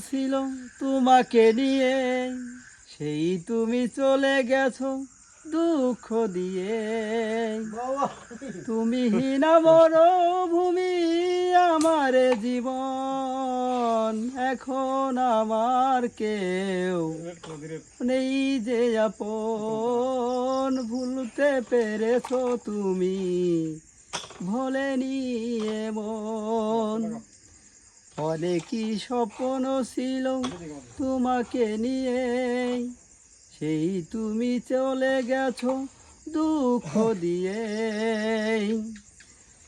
ছিল তোমাকে নিয়ে, সেই তুমি চলে গেছো দুঃখ দিয়ে। তুমি হীনা মরুভূমি আমার জীবন, এখন আমার কেউ নেই যে আপন। ভুলতে পেরেছো তুমি, ভোলেনি এমন। অনেকই স্বপ্ন ছিল তোমাকে নিয়ে, সেই তুমি চলে গেছো দুঃখ দিয়ে।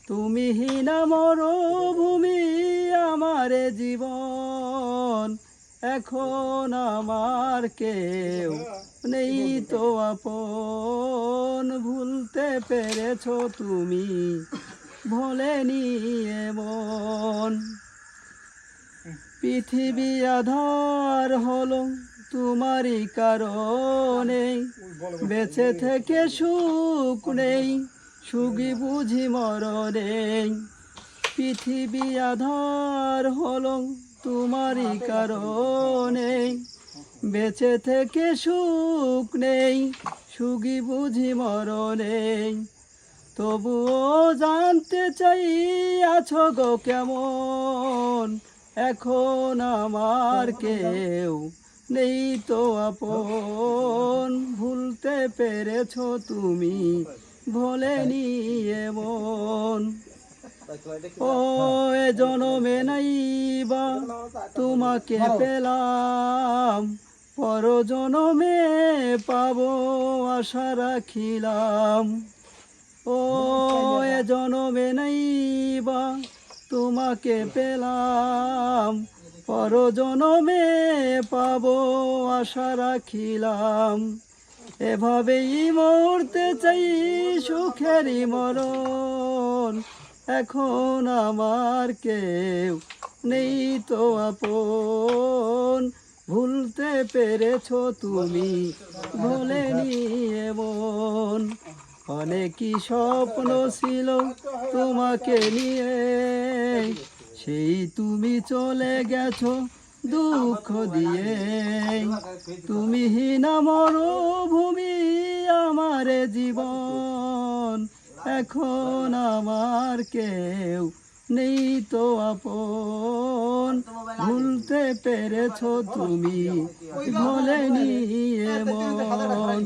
তুমি হীনা মরুভূমি আমার জীবন, এখন আমার কেউ নেই তো আপন। ভুলতে পেরেছো তুমি, ভোলেনি এমন। পৃথিবী আধার হলো তোমারই কারণে, বেঁচে থেকে সুখ নেই, সুখী বুঝি মরণে। পৃথিবী আধার হলো তোমারই কারণে, বেঁচে থেকে সুখ নেই, সুখী বুঝি মরণে। তবুও জানতে চাই আছো গো কেমন, এখন আমার কেউ নেই তো আপন। ভুলতে পেরেছো তুমি, ভোলেনি এমন। ও এ জনমে নাইবা তোমাকে পেলাম, পর জনমে পাবো আশা রাখিলাম। ও এ জনমে নাইবা তোমাকে পেলাম, পর জনমে পাবো আশা রাখিলাম। এভাবেই মরতে চাই সুখেরই মরণ, এখন আমার কেউ নেই তো আপন। ভুলতে পেরেছো তুমি, ভোলেনি এমন। অনেকই স্বপ্ন ছিল তোমাকে নিয়ে, সেই তুমি চলে গেছো দুঃখ দিয়ে। তুমি হীনা মরুভূমি আমার জীবন, এখন আমার কেউ নেই তো আপন। ভুলতে পেরেছো তুমি, ভোলেনি এমন।